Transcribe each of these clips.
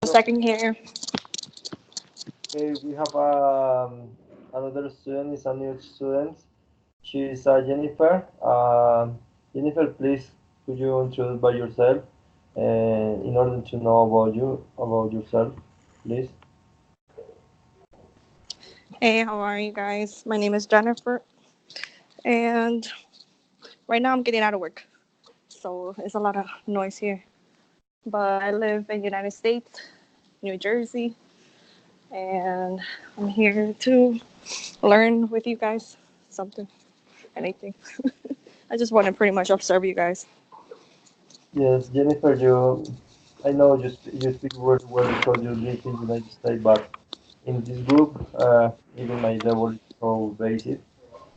A second here. Okay, we have another student, is a new student. She's Jennifer. Jennifer, please, could you introduce by yourself in order to know about yourself, please? Hey, how are you guys? My name is Jennifer, and right now I'm getting out of work, so it's a lot of noise here. But I live in the United States, New Jersey, and I'm here to learn with you guys something, anything. I just want to pretty much observe you guys. Yes, Jennifer, I know you speak very well because you live in the United States, but in this group, even my level is so basic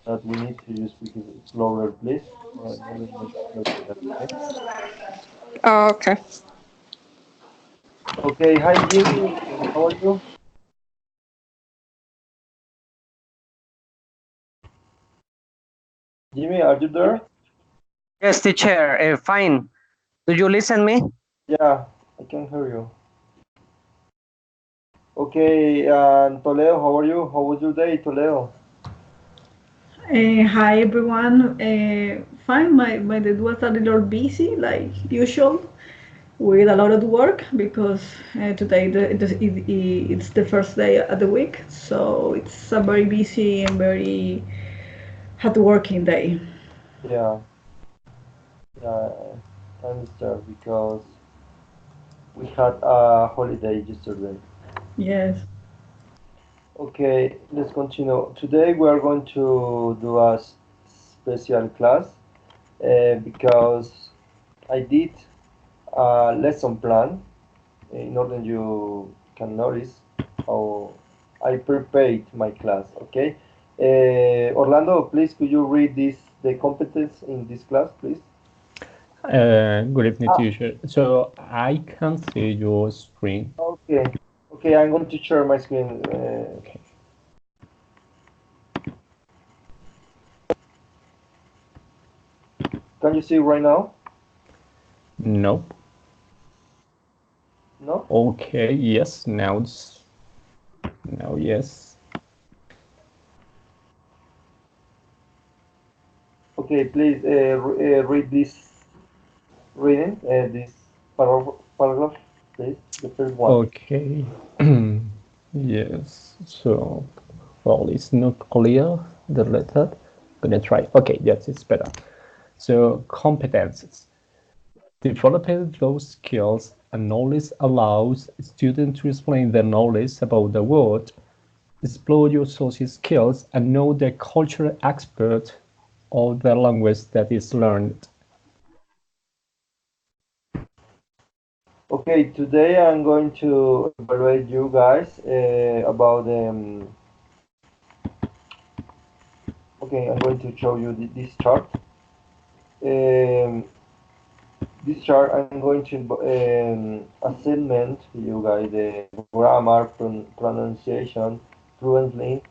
that we need to just speak slower, please. In order not to slow you down, okay? Oh, okay. Okay, hi Jimmy, how are you? Jimmy, are you there? Yes, teacher. Fine. Do you listen me? Yeah, I can hear you. Okay, Toledo, how are you? How was your day, Toledo? Hi everyone. Fine, my day was a little busy like usual with a lot of work because today it's the first day of the week, so it's a very busy and very hard working day. Yeah, yeah, I understand because we had a holiday yesterday. Yes. Okay, let's continue. Today we are going to do a special class because I did a lesson plan in order you can notice how I prepared my class. Okay, Orlando, please could you read this the competence in this class, please? Good evening, Ah, teacher. So I can see your screen. okay, okay. I'm going to share my screen. Okay. Can you see right now? Nope. No. Okay. Yes. Now. Yes. Okay, please read this reading this paragraph, please. The first one. Okay. Yes. So, well, it's not clear the letter. Gonna try. Okay. Yes, it's better. So, competences. Developing those skills and knowledge allows students to explain their knowledge about the world, explore your social skills, and know the cultural aspect of the language that is learned. Okay, today I'm going to evaluate you guys about okay, I'm going to show you this chart. Um, this chart I'm going to assignment you guys the grammar, pronunciation, fluently,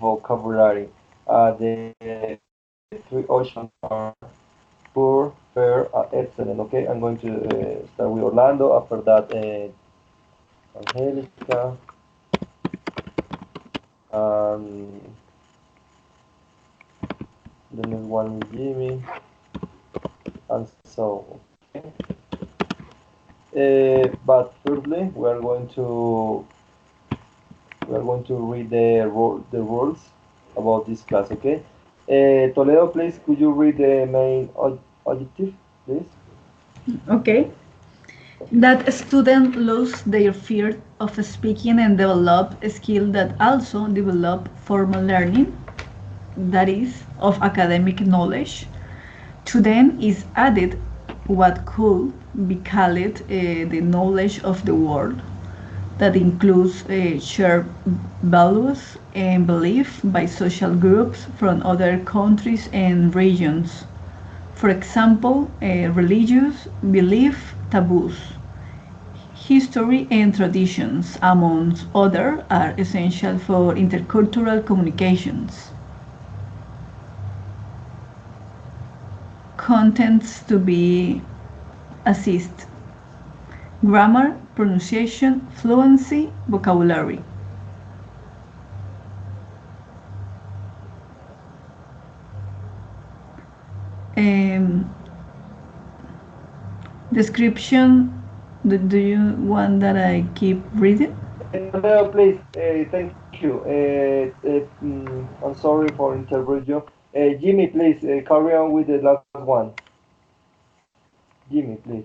vocabulary. The three options are poor, fair, excellent. Okay, I'm going to start with Orlando. After that, Angelica, and the next one is Jimmy, and so. Okay. But firstly, we are going to read the rules about this class. Okay. Toledo, please, could you read the main objective, please? Okay. That students lose their fear of speaking and develop a skill that also develop formal learning, that is, of academic knowledge. To them is added what could be called the knowledge of the world, that includes shared values and belief by social groups from other countries and regions. For example, religious belief taboos. History and traditions, among others, are essential for intercultural communications. Contents to be assessed. grammar, pronunciation, fluency, vocabulary. Um, Description, do you want that I keep reading? No, please, thank you. I'm sorry for interrupt you. Jimmy, please carry on with the last one. Jimmy, please.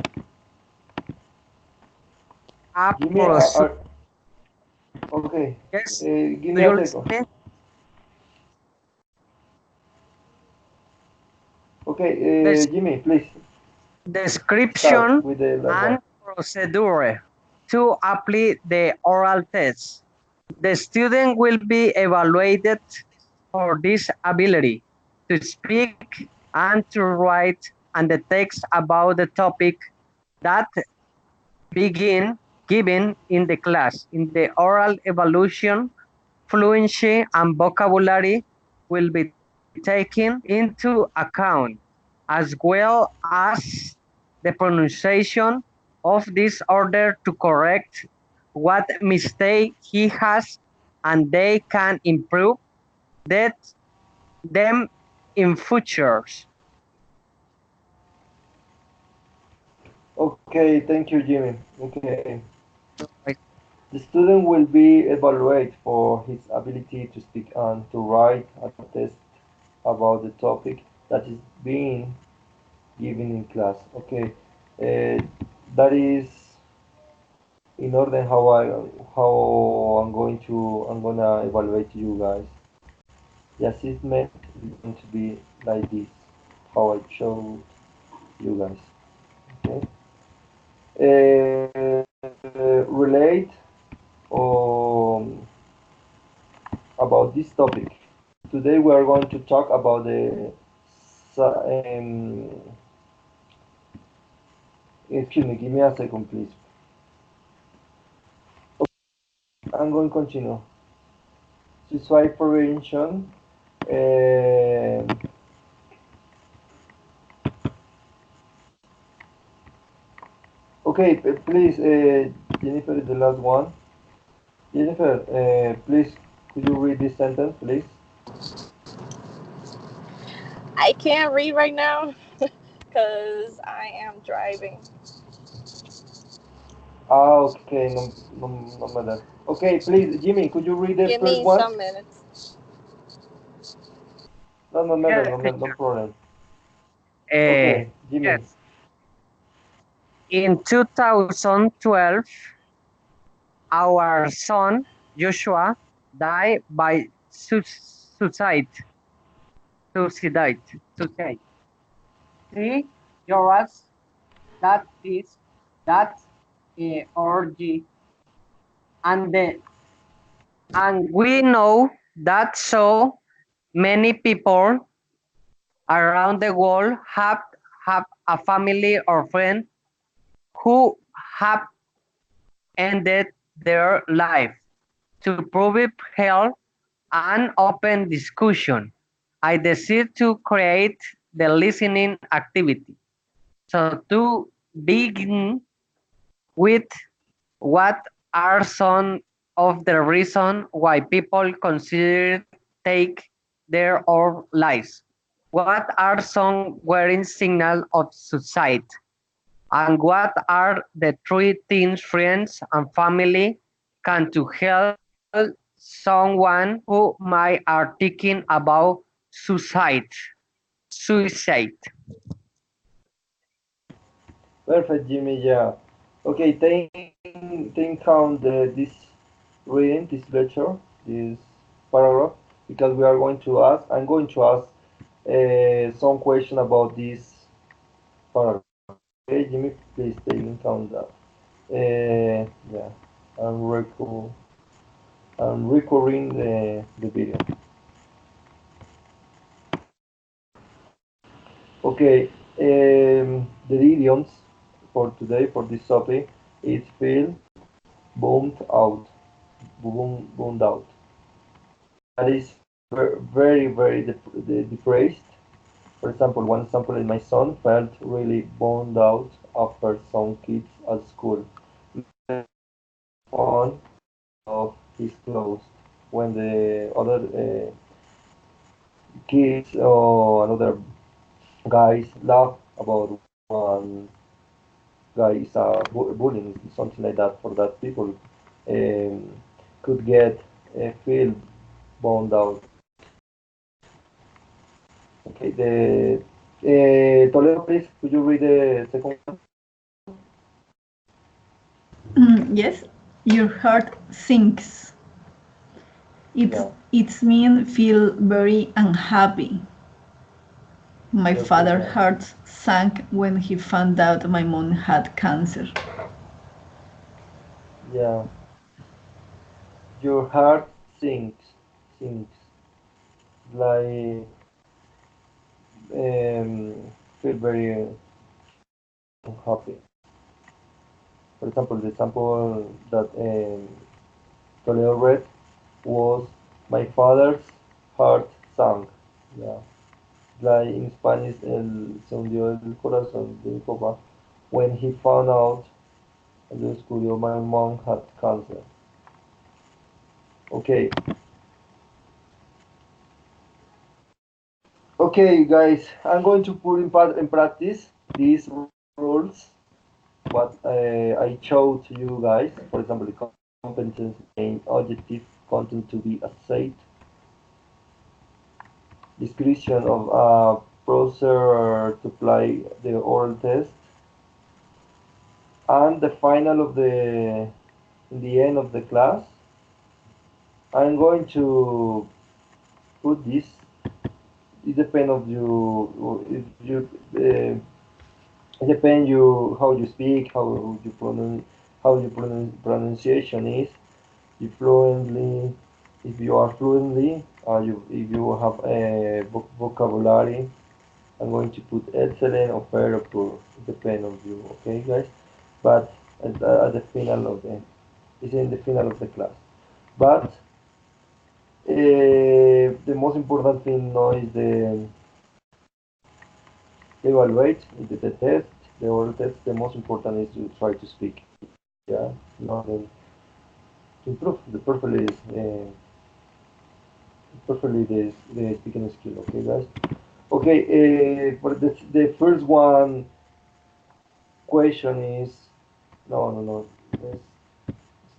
Jimmy, okay. Yes. Give Do me you a listen second. me? Okay, Des- Jimmy, please start Description with the last and one. procedure to apply the oral test. The student will be evaluated for this ability to speak and to write and the text about the topic that begin given in the class. In the oral evaluation, fluency and vocabulary will be taken into account, as well as the pronunciation of this order to correct what mistake he has, and they can improve that them in futures. Okay, thank you, Jimmy. Okay. Right. The student will be evaluated for his ability to speak and to write a test about the topic that is being given in class. Okay, that is in order how I'm gonna evaluate you guys. The assessment is going to be like this, how I showed you guys. Okay, relate um, about this topic. Today we are going to talk about the excuse me, give me a second, please. I'm going to continue. Suicide prevention. Um, okay, please, Jennifer is the last one. Jennifer, please, could you read this sentence, please? I can't read right now because I am driving. Ah, okay, no matter. Okay, please, Jimmy, could you read the Give first me one? some minutes. No matter, Yes, no teacher. problem. Uh, Okay, Jimmy. yes. In 2012, our son Joshua died by suicide. Suicide. Suicide. 3 years. That is that's orgy, and we know that so many people around the world have a family or friend who have ended their life. To prove health and open discussion, I decided to create the listening activity. So to begin with, what are some of the reasons why people consider take their own lives? What are some warning signals of suicide? And what are the three things friends and family can to help someone who might are thinking about suicide? Suicide. Perfect, Jimmy. Yeah. Okay, think count this reading, this lecture, this paragraph, because we are going to ask. I'm going to ask some question about this paragraph. Okay, Jimmy, please take in count that. Yeah, I'm reco I'm recording the video. Okay, the idioms for today for this topic is feel bummed out, bummed out. That is very depressed. For example, one example is my son felt really bummed out after some kids at school. on of his clothes when the other kids or another guys laugh about one guy is bullying, something like that, for that people um, could get feel bound out. Okay, the Toledo, please, could you read the second one? Yes, your heart sinks. It's Yeah, it's mean feel very unhappy. My perfect. father's Yeah, heart sank when he found out my mom had cancer. yeah. Your heart sinks, like feel very unhappy. For example, the example that Toledo read was my father's heart sank. Yeah. Like in Spanish, se hundió el corazón de mi papá when he found out and descubrió my mom had cancer. Okay, okay, guys, I'm going to put in practice these rules. What I showed to you guys, for example, the competence and objective content to be assayed, description of a browser to apply the oral test, and the final of the in the end of the class I'm going to put this. It depends of you if you it depends you how you speak, how your pronunciation is. You fluently, if you are fluently, you if you have a vocabulary. I'm going to put excellent or fair or poor. It depends on you. Okay, guys. But at the final of the it's in the final of the class. But the most important thing now is the evaluate the test, the oral test. The most important is to try to speak. Yeah, not to improve the perfectly the speaking skill. Okay, guys. Okay, for the first one question is no. Let's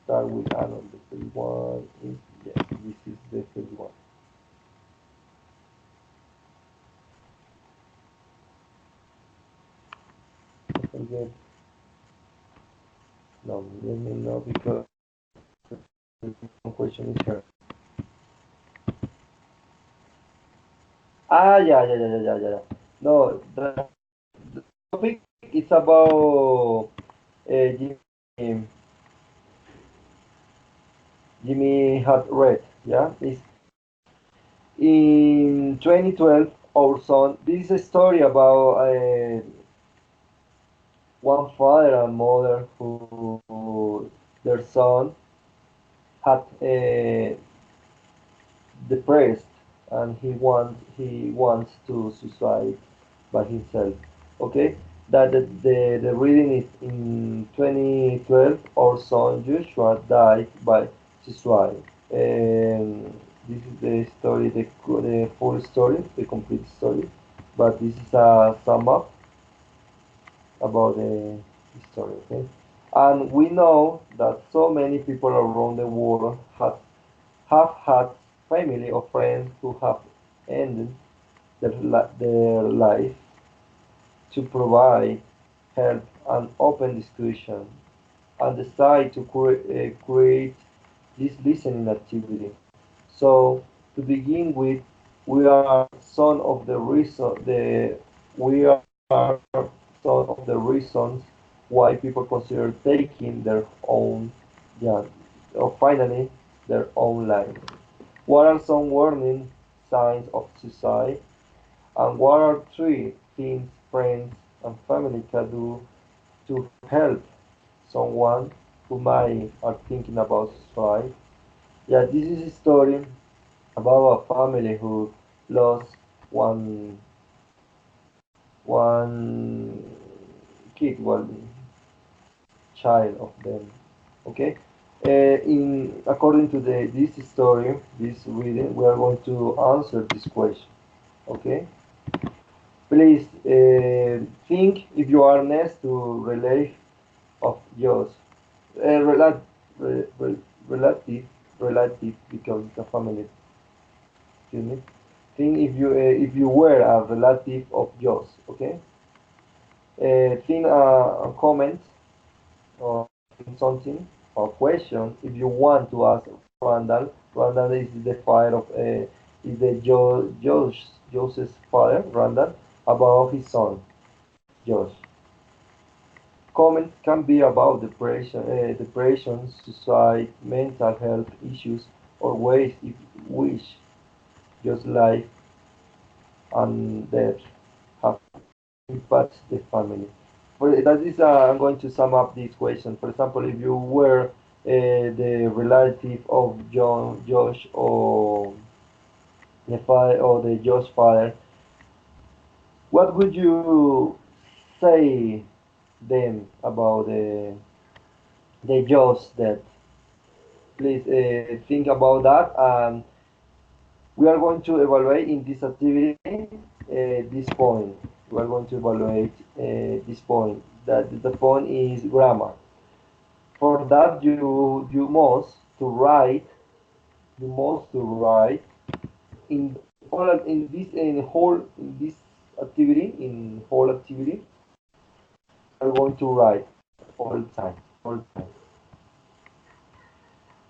start with Anon. The first one is yes. This is the first one. Don't forget. No, let me know because the question is here. Yeah. No, the topic is about Jimmy, Jimmy had read. Yeah, it's in 2012. Our son. This is a story about one father and mother who their son had depressed and he wants to suicide by himself. Okay, that the reading is in 2012. Our son Joshua died by suicide. This is the story, the full story, the complete story. But this is a sum up about the story. Okay, and we know that so many people around the world have had family or friends who have ended their life to provide help and open discussion and decide to create this listening activity. So to begin with, we are some of the reason we are some of the reasons why people consider taking their own yeah, or finally their own life. What are some warning signs of suicide? And what are three things friends and family can do to help someone who might are thinking about suicide? Yeah, this is a story about a family who lost one one kid, one child of them. Okay, In according to this story, this reading, we are going to answer this question. Okay, please think if you are next to relate of yours, relat, re, re, relative, relative because it's a family. Excuse me. Think if you were a relative of yours. Okay. Think a comment or something or question if you want to ask Randall. Randall is the father of is the Joseph's father, Randall, about his son, Josh. Comments can be about depression, suicide, mental health issues, or ways in which just life and death have impacted the family. That is, I'm going to sum up this question. For example, if you were the relative of Josh, or the father or the Josh father, what would you say them about the Josh death? Please think about that, and we are going to evaluate in this activity this point. We are going to evaluate this point. That the point is grammar. For that, you must to write. You must to write in all in this in whole in this activity in whole activity. We are going to write all time. All time.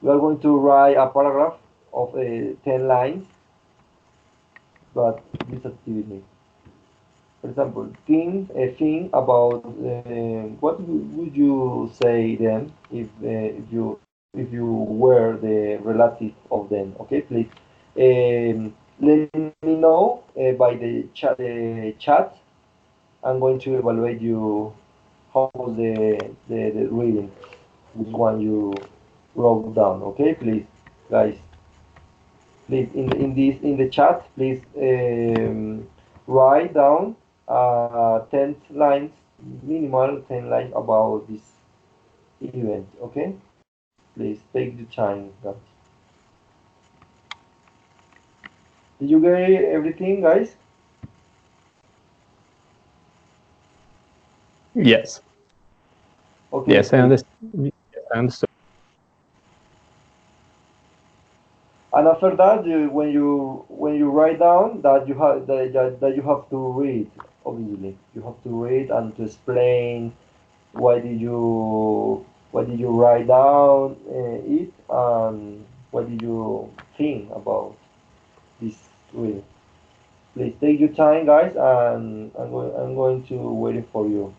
We are going to write a paragraph of 10 lines, but this activity. For example, think about what would you say them if you were the relative of them. Okay, please let me know by the chat. I'm going to evaluate you how was the reading, which one you wrote down. Okay, please, guys. Please in the chat, please write down 10 lines, minimal 10 lines about this event. Okay, please take the time, guys. Did you get everything, guys? Yes. Okay, Yes, I please. understand. Yes, I understood. And after that, when you write down that that you have to read. Obviously, you have to read and to explain why did you write down it, and what did you think about this reading. Please take your time, guys, and I'm going to waiting for you.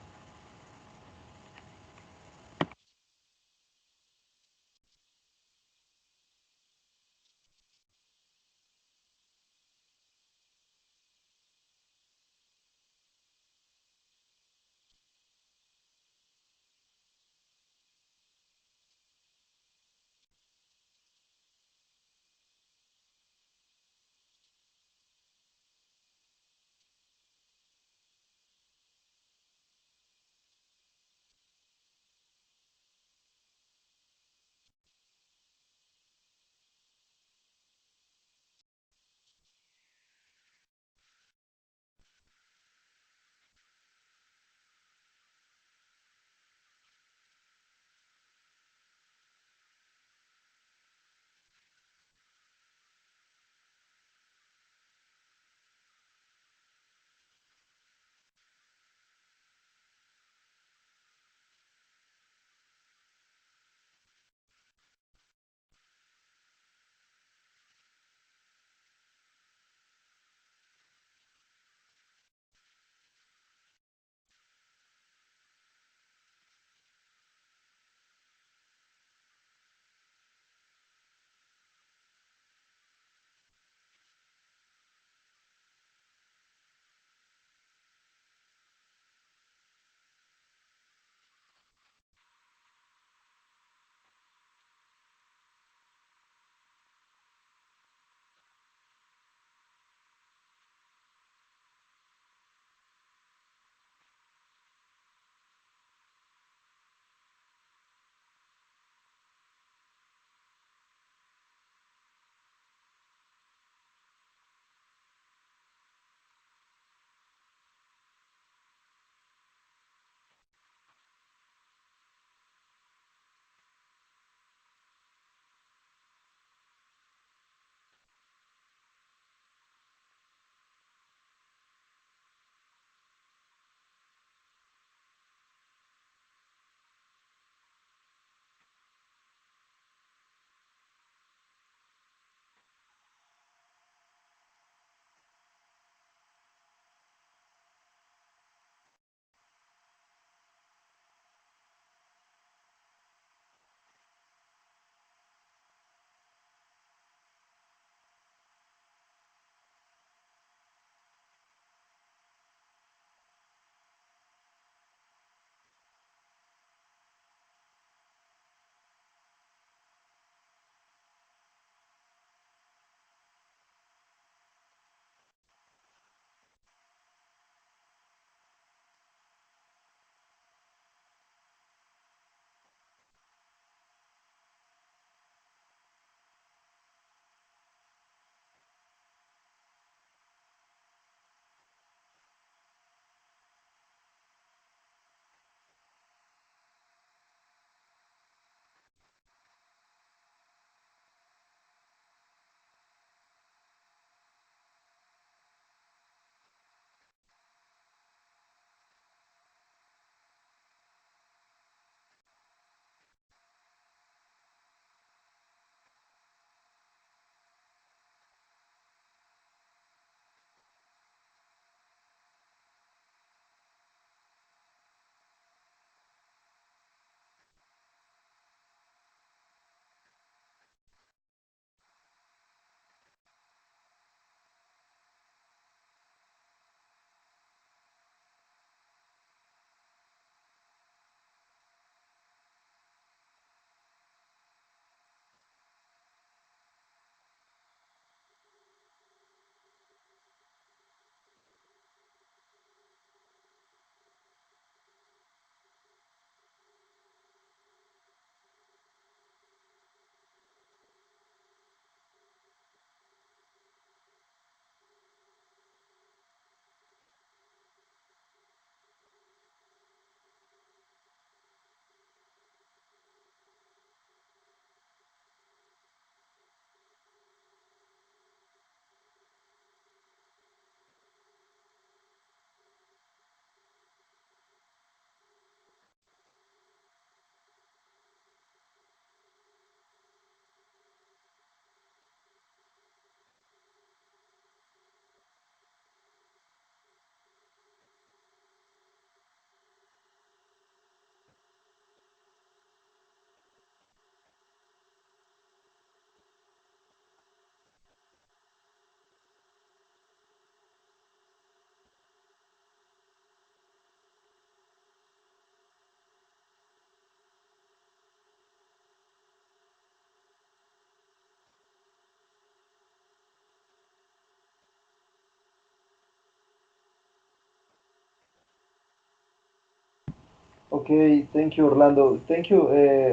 Okay, thank you, Orlando. Thank you,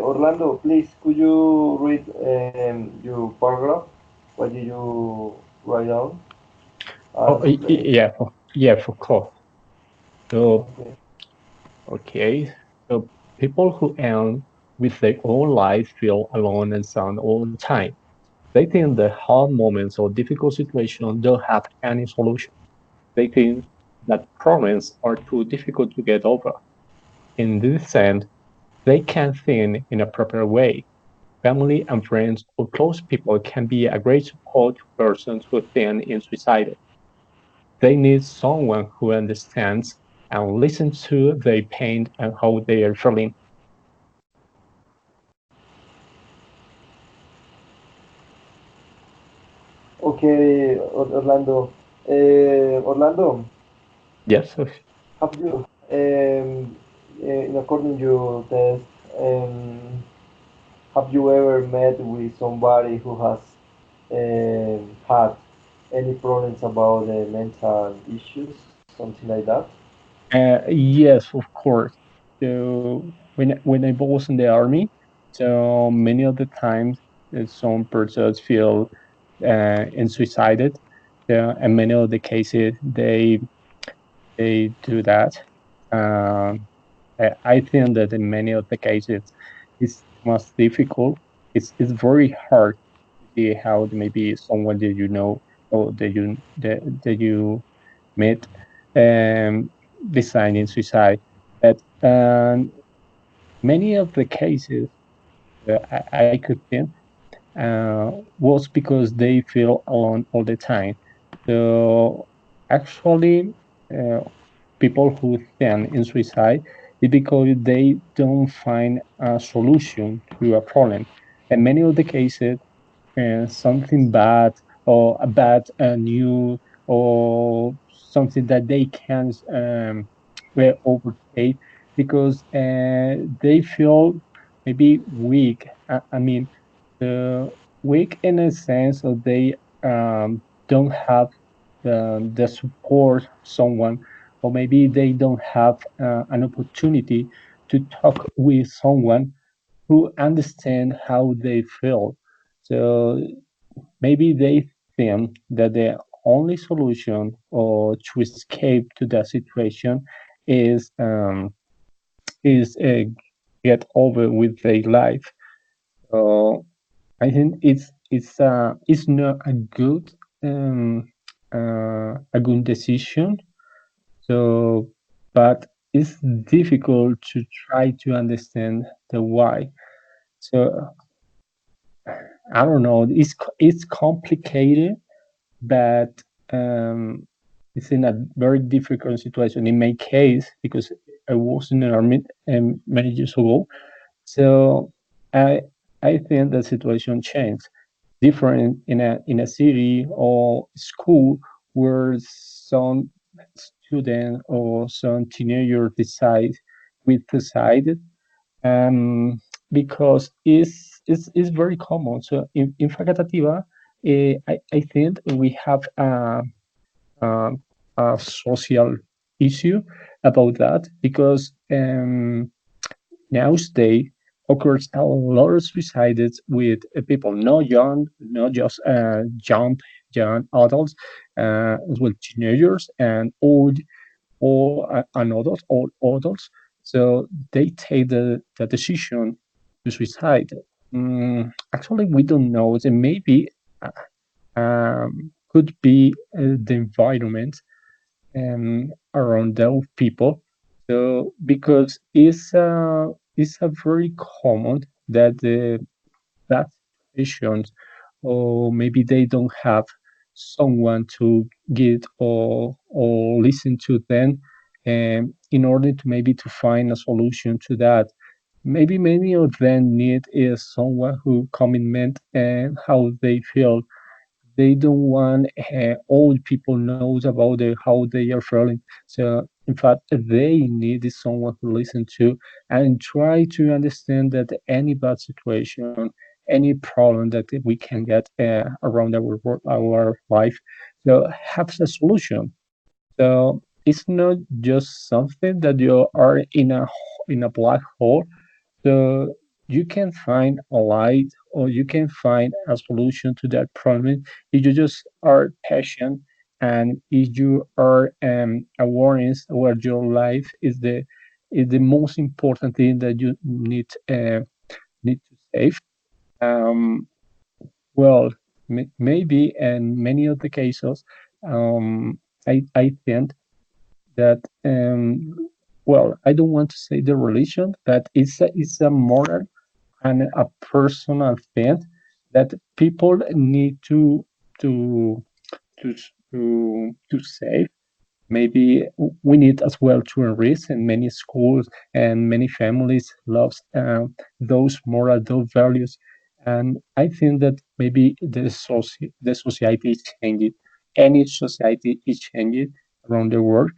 Orlando. Please, could you read your paragraph? What did you write down Oh, and explain? yeah, yeah, for course. So, Okay. okay. So people who end with their own life feel alone and sad all the time. They think the hard moments or difficult situations don't have any solution. They think that problems are too difficult to get over. In this sense, they can't think in a proper way. Family and friends or close people can be a great support to persons who think in suicide. They need someone who understands and listens to their pain and how they are feeling. Okay, Orlando. Orlando, Yes, have you, in according to your test, have you ever met with somebody who has had any problems about mental issues, something like that? yes, of course. So when I was in the army, so many of the times some persons feel in suicided, and many of the cases they do that. Um, I think that in many of the cases, it's most difficult. It's very hard to see how maybe someone that you know or that you met designing suicide. But many of the cases I could think was because they feel alone all the time. So actually, uh, people who think in suicide is because they don't find a solution to a problem. In many of the cases, something bad or a bad news or something that they can overtake because they feel maybe weak. I mean, weak in a sense of they don't have the support someone or maybe they don't have an opportunity to talk with someone who understand how they feel. So maybe they think that the only solution or to escape to that situation is get over with their life. So I think it's not um, a good decision. So, but it's difficult to try to understand the why. So I don't know. It's complicated, but it's in a very difficult situation. In my case, because I was in the army many years ago, so I I think the situation changed. Different in a city or school where some student or some teenager decide because it's very common. So in Facatativa, I think we have a, a social issue about that because nowadays occurs a lot of suicides with people, not young, not just young adults, as well teenagers and old or and adults, all adults. So they take the decision to suicide. Actually, we don't know. So maybe could be the environment around those people. So because it's a very common that that situations or maybe they don't have someone to get or listen to them in order to maybe to find a solution to that. Maybe many of them need is someone who comment and how they feel. They don't want old people knows about how they are feeling. So in fact, they need is someone to listen to and try to understand that any bad situation, any problem that we can get around our life, so have a solution. So it's not just something that you are in a black hole. So you can find a light or you can find a solution to that problem if you just are patient and if you are awareness where your life is the most important thing that you need to save. Um, well, maybe in many of the cases, I think that well, I don't want to say the religion, but it's a moral and a personal thing that people need to to to save. Maybe we need as well to enrich, and many schools and many families loves those moral, those values. And I think that maybe the society is changing. Any society is changing around the world.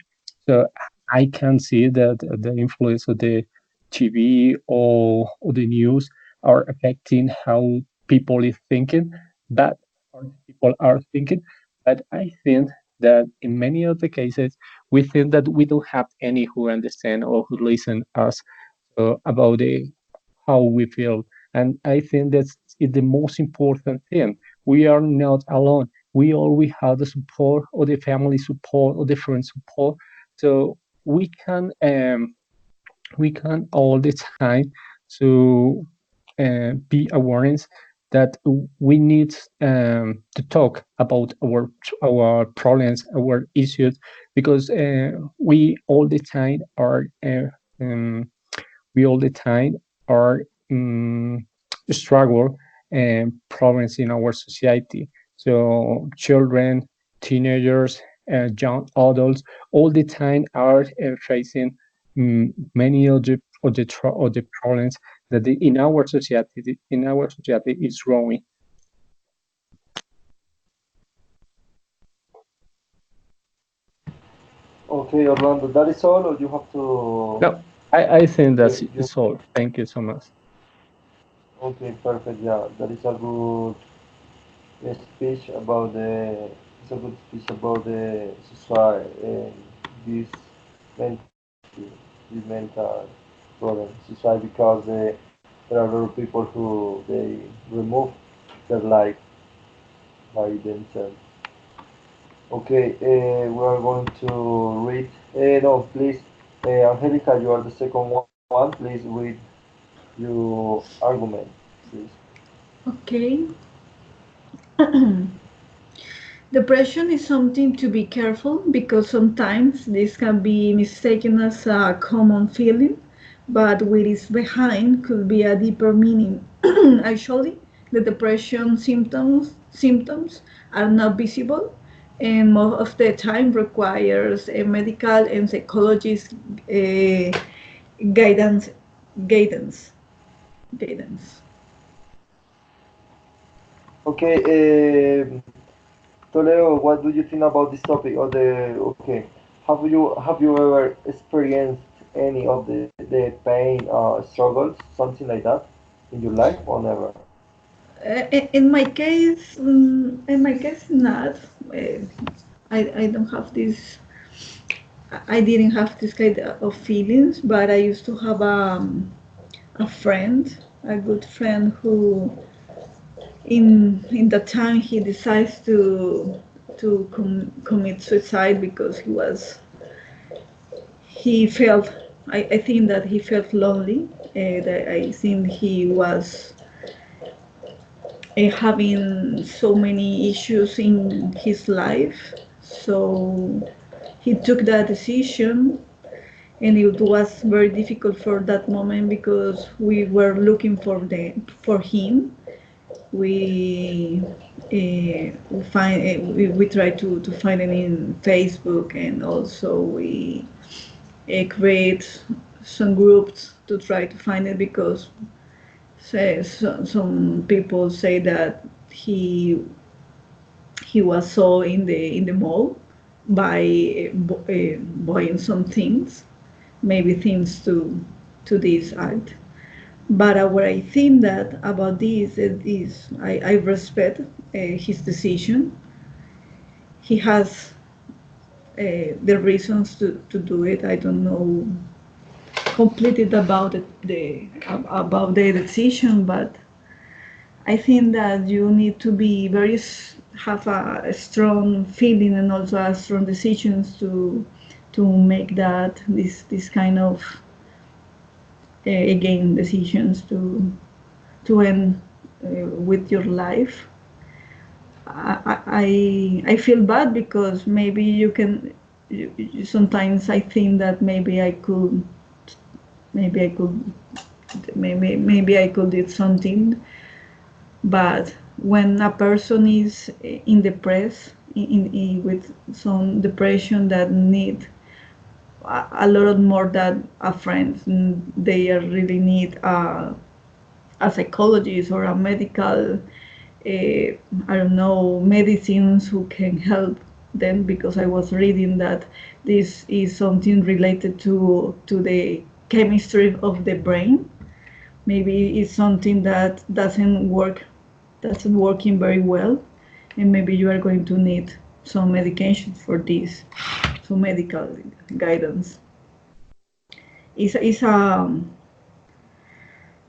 So I can see that the influence of the TV or the news are affecting how people is thinking, but how people are thinking. But I think that in many of the cases we think that we don't have any who understand or who listen us about how we feel, and I think that's the most important thing. We are not alone. We always have the support or the family support or the friend support, so we can all the time to be awareness that we need to talk about our problems, our issues, because um, we all the time are struggle and problems in our society. So children, teenagers, young adults, all the time are facing many of the problems that in our society is growing. Okay, Orlando, that is all, or you have to? No, I think that's You, it's all. Thank you so much. okay, perfect. Yeah, that is a good speech about the. It's a good speech about the society and this mental, this mental problem society because there are a lot of people who they remove their life by themselves. Okay, we are going to read. No, please, Angelica, you are the second one. Please read your argument, please. Okay. Depression is something to be careful because sometimes this can be mistaken as a common feeling, but what is behind could be a deeper meaning. Actually, the depression symptoms are not visible and most of the time requires a medical and psychologist guidance guidance guidance. Okay, Toledo, what do you think about this topic? Or the okay, have you ever experienced any of the pain or struggles, something like that, in your life, or never? In my case, not. Uh, I don't have this. I didn't have this kind of feelings, but I used to have a friend, a good friend who, in the time, he decides to commit suicide because he felt. I think that he felt lonely. That I think he was having so many issues in his life. So he took that decision, and it was very difficult for that moment because we were looking for him. We we tried to find him in Facebook, and also we create some groups to try to find it because some people say that he he was saw in the mall by buying some things, maybe things to this act. But what I think that about this is I respect his decision. He has the reasons to do it. I don't know completed about about the decision, but I think that you need to be have a strong feeling and also a strong decisions to make this kind of again decisions to end with your life. I feel bad because maybe you can. Sometimes I think that maybe I could, maybe I could do something. But when a person is in depressed, with some depression that need a lot more than a friend, they really need a psychologist or a medical, I don't know, medicines who can help them, because I was reading that this is something related to the chemistry of the brain. Maybe it's something that doesn't working very well, and maybe you are going to need some medication for this, some medical guidance.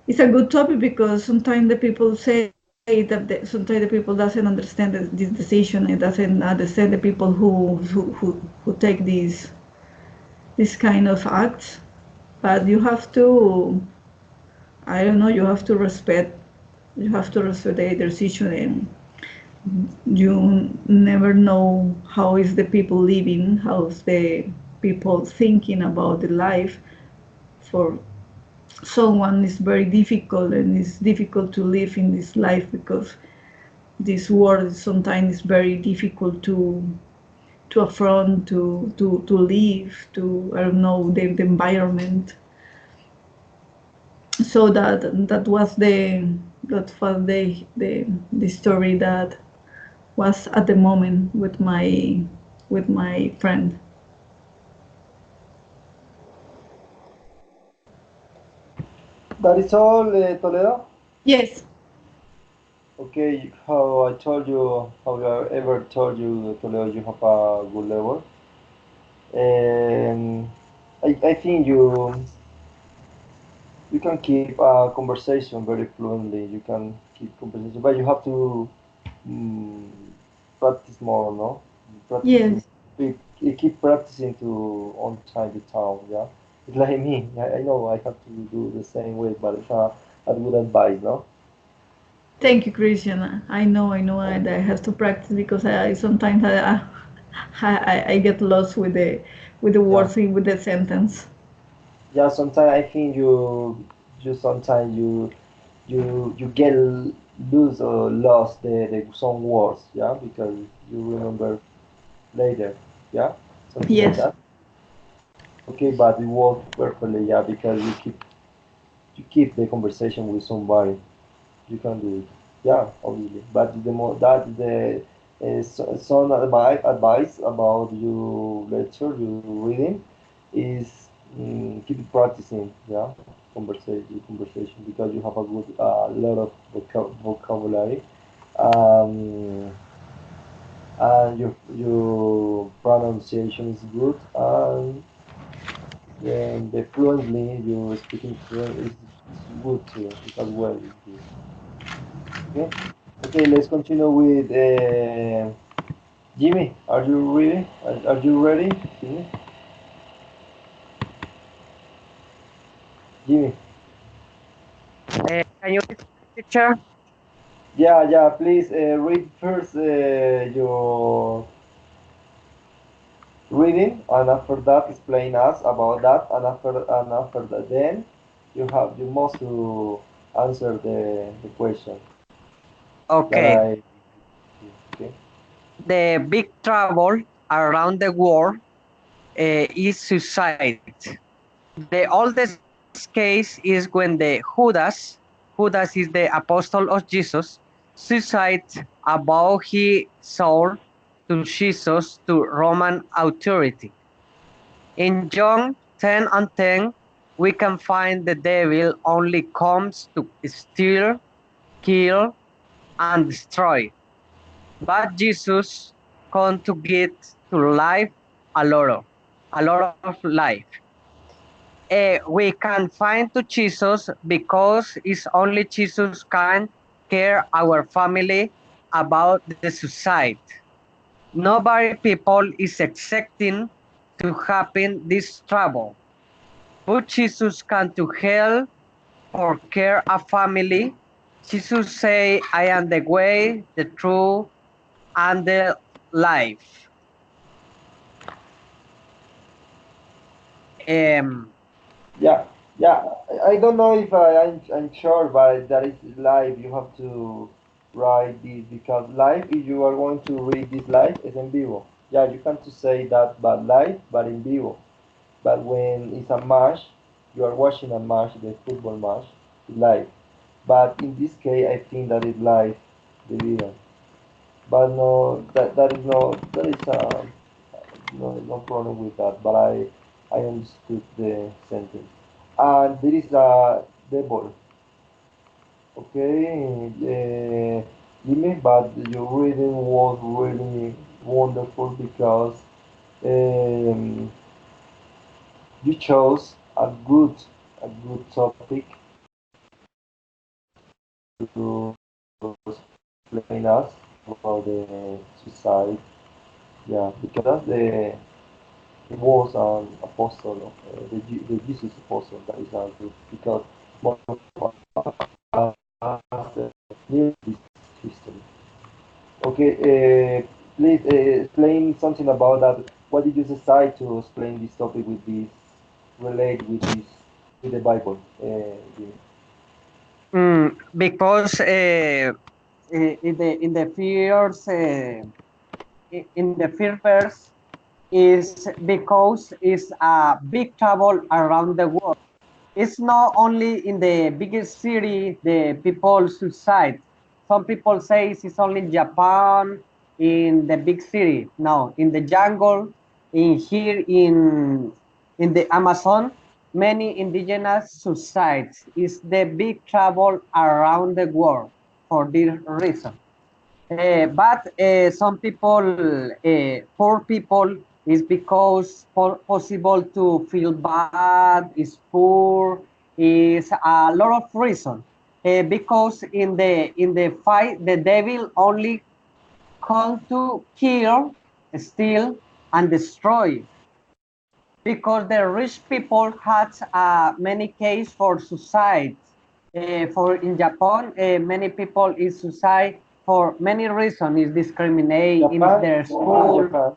It's a good topic because sometimes the people say that sometimes the people doesn't understand this decision and doesn't understand the people who take this kind of acts. But you have to, I don't know, you have to respect the decision, and you never know how is the people living, how's the people thinking about the life. For someone is very difficult, and it's difficult to live in this life because this world sometimes is very difficult to affront, to live, to, I don't know, the environment. So that was the story that was at the moment with my friend. That is all, Toledo? Yes. Okay, how I told you, how I ever told you, Toledo, you have a good level. And I think you can keep a conversation very fluently. You can keep conversation, but you have to mm, practice more, no? Practicing, Yes. keep practicing to on time to town, yeah? It's like me. I know I have to do the same way, but it's a good advice, no? Thank you, Christian. I know, and I have to practice because I sometimes I get lost with the Yeah. words with the sentence. Yeah, sometimes I think you sometimes you get lose or lost the some words, yeah, because you remember later, yeah, something like Yes. that. Okay, but it works perfectly, yeah, because you keep the conversation with somebody, you can do it, yeah, obviously. But the more that the some advice about your lecture, your reading, is keep practicing, yeah, conversation because you have a good lot of vocabulary. Um, and your pronunciation is good, and then the fluently you're speaking fluent is good too. It's as well. It's good. Okay. Okay. Let's continue with Jimmy. Are you ready? Are you ready, Jimmy? Jimmy. Can you repeat, teacher? Yeah, yeah. Please read first your reading, and after that, explain us about that, and after that, then you must to answer the question that Okay. I okay. The big trouble around the world is suicide. The oldest case is when the Judas is the apostle of Jesus, suicide about he sold to Jesus to Roman authority. In John 10 and 10, we can find the devil only comes to steal, kill, and destroy. But Jesus come to get to life a lot of life. we can find to Jesus because it's only Jesus can care our family about the suicide. Nobody people is expecting to happen this trouble, but Jesus can to help or care a family. Jesus say, I am the way, the truth, and the life. Um, Yeah, yeah. I don't know if I'm sure, but that is live. You have to write this because live, if you are going to read this live, is en vivo. Yeah, you can to say that, but live, but in vivo. But when it's a match, you are watching a match, the football match, live. But in this case, I think that is live, the video. But no, that is no, that is no problem with that. But I understood the sentence. And there is a devil. Okay, Jimmy, but your reading was really wonderful because um, you chose a good topic to explain us about the suicide. Yeah, because that's the he was an apostle of the Jesus apostle. That is good because most of us knew this history. Okay, please explain something about that. What did you decide to explain this topic with this, relate with this, with the Bible? Jimmy? because in the first in the first verse is because it's a big trouble around the world. It's not only in the biggest city the people suicide. Some people say it's only in Japan, in the big city. No, in the jungle, in here in the Amazon, many indigenous suicides. Is the big trouble around the world for this reason. But some people, poor people, is because possible to feel bad, is poor, is a lot of reason. Because in the fight, the devil only come to kill, steal, and destroy. Because the rich people had many case for suicide. For in Japan, many people is suicide for many reasons. Is discriminate in Japan, their school. Japan.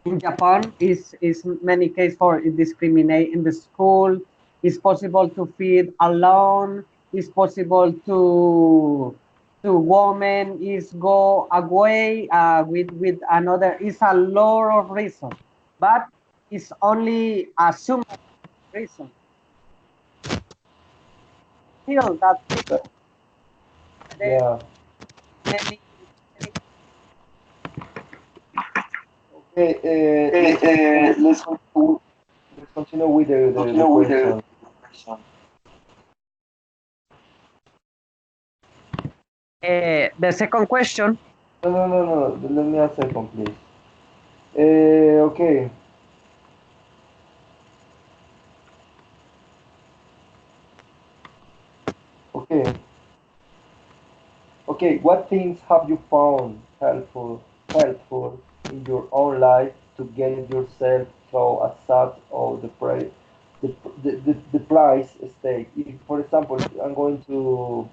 In Japan, is many case for discriminate in the school. It's possible to feed alone. It's possible to woman is go away with another. It's a lot of reason, but it's only a some reason. Still, that people there Yeah. many many Okay. Let's continue with the question. the second question. No, no, no, no. Let me a second, please. Okay. Okay. Okay. What things have you found helpful in your own life to get yourself through a sad or the price state? If, for example, I'm going to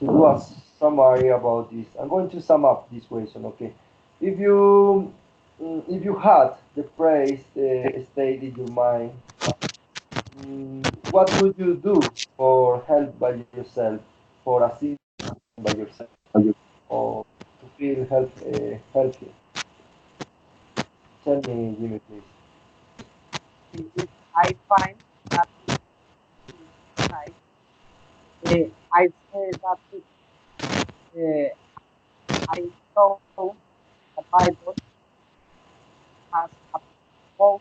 do a summary about this. I'm going to sum up this question. Okay. If you if you had the praise state in your mind, what would you do for help by yourself, for assist by yourself, or to feel healthy? Tell me, Jimmy, please. If I find that right, I say that I know the Bible has a both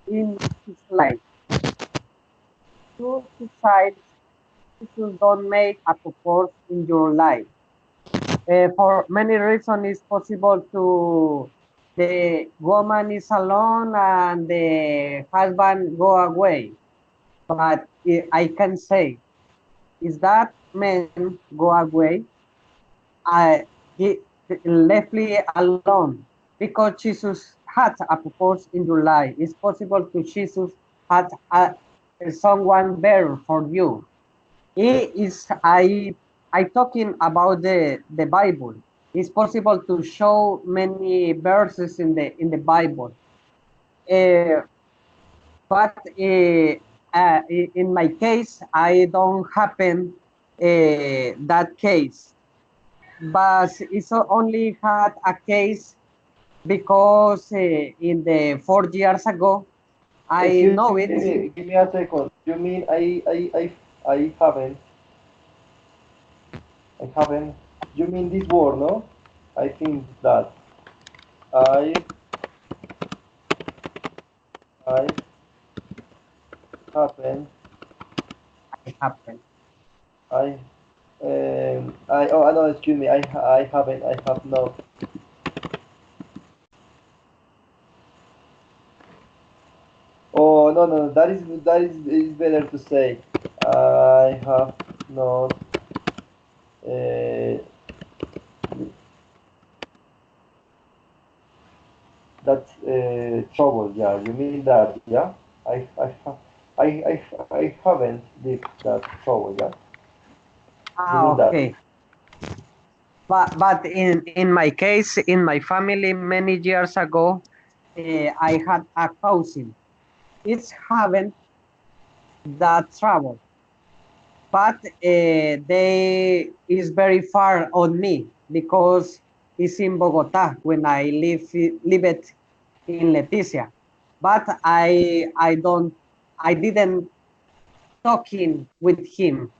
in his life. Two sides you don't make a purpose in your life. For many reasons, it's possible to the woman is alone and the husband go away. but I can say, is that man go away? I he left me alone because Jesus had a purpose in your life. It's possible to Jesus had someone better for you. He is I talking about the Bible. It's possible to show many verses in the Bible. Uh, but in my case, I don't happen that case. But it's only had a case because in the 4 years ago, I Excuse know me, it. give me a second. You mean I haven't, I haven't, you mean this word, no? I think that I, I haven't, It happened. I, oh, no, excuse me, I haven't, I have not. Oh, no, no, is better to say. I have not, uh, that trouble, yeah, you mean that, yeah? I haven't lived that trouble, yeah? You Ah, mean that? okay. But in my case, in my family, many years ago, I had a cousin. It's haven't that trouble, but they is very far on me because it's in Bogota when I live it in Leticia. But I didn't talking with him.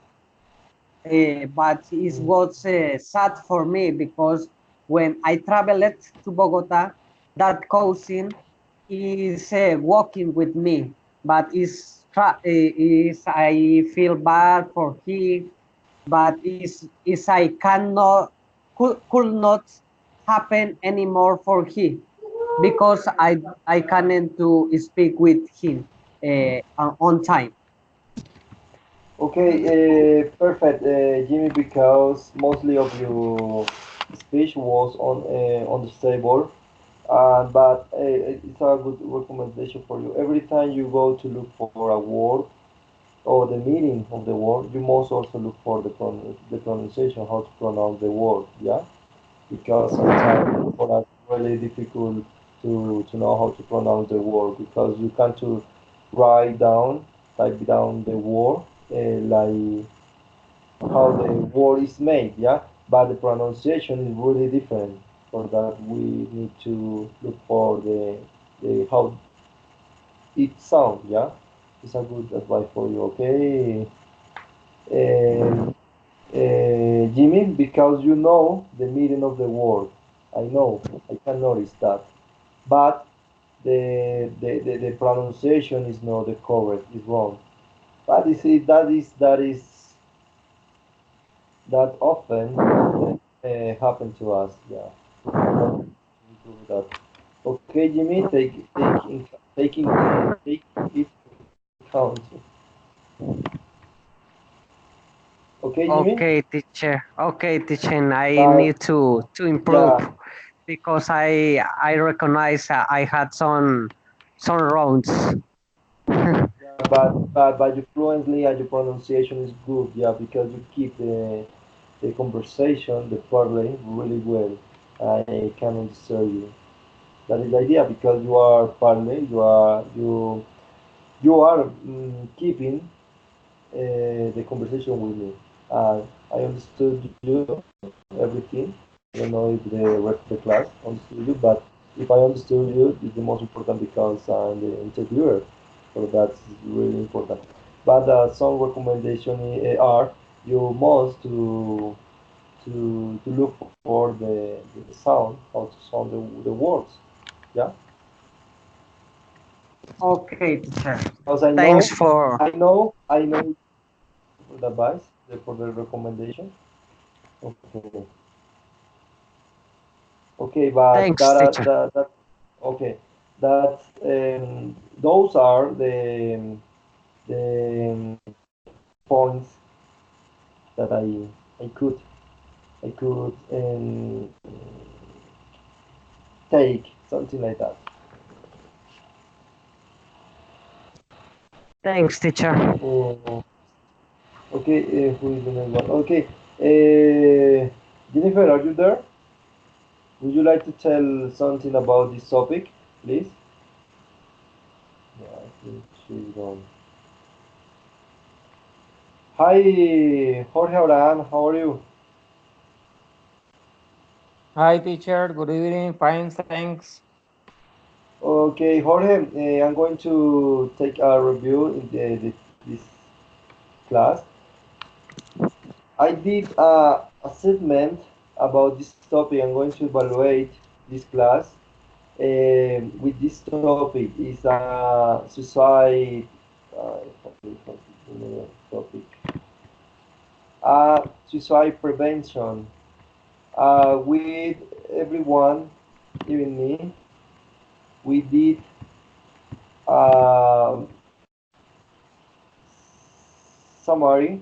But it Mm. was sad for me because when I traveled to Bogota, that cousin is walking with me, but is I feel bad for him, but is I cannot could not happen anymore for him because I can't to speak with him on time. Okay, perfect, Jimmy, because mostly of your speech was on the table, but it's a good recommendation for you. Every time you go to look for a word or the meaning of the word, you must also look for the pronunciation, how to pronounce the word, yeah? Because sometimes for us it's really difficult to know how to pronounce the word because you can't to write down, type down the word like how the word is made, yeah. But the pronunciation is really different. For that, we need to look for the how it sounds, yeah. It's a good advice for you, okay, um, Jimmy, because you know the meaning of the word. I know, I can notice that, but the pronunciation is not the correct, is wrong. But you see, that often happen to us. Yeah, but improve that. Okay, Jimmy, take it count. Okay, Jimmy. Okay, teacher. I But need to improve yeah, because I recognize I had some rounds. yeah, but your fluently and your pronunciation is good. Yeah, because you keep the conversation, the parley really well. I can understand you. That is the idea because you are parley, you are keeping the conversation with me. I understood you everything. I don't know if the rest of the class understood you, but if I understood you, it's the most important because I'm the interviewer. So that's really important. But some recommendation are you must to look for the sound, how to sound the words. Yeah, Okay, teacher. because Thanks for I know for the advice, for the recommendation. Okay. Okay, but thanks, teacher. okay, that those are the points that I could take, something like that. Thanks, teacher. Okay, who is the next one? Okay, Jennifer, are you there? Would you like to tell something about this topic, please? Yeah, I think she's gone. Hi, Jorge Abraham, how are you? Hi, teacher. Good evening. Fine, thanks. Okay, Jorge, I'm going to take a review in this class. I did a assessment about this topic. I'm going to evaluate this class with this topic. Is suicide topic. Suicide prevention. With everyone, even me, we did a summary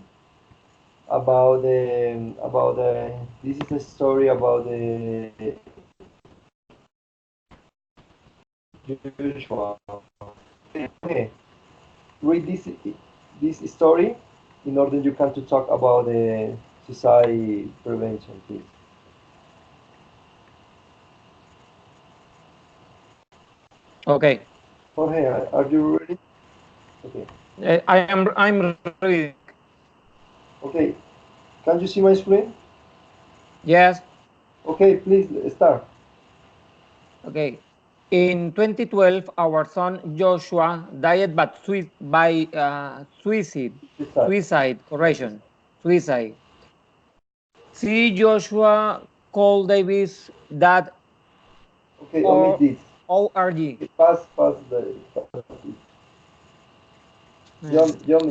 about this is a story about the Joshua. Okay, read this story in order you can to talk about the suicide prevention, please. Okay. Jorge, are you ready? Okay. I'm reading. Okay. Can you see my screen? Yes. Okay, please start. Okay. In 2012, our son Joshua died by suicide. Start. Suicide. Correction. Suicide. See Joshua called Davis that Okay, omit or this. ORG. Okay, pass the. Hmm. John,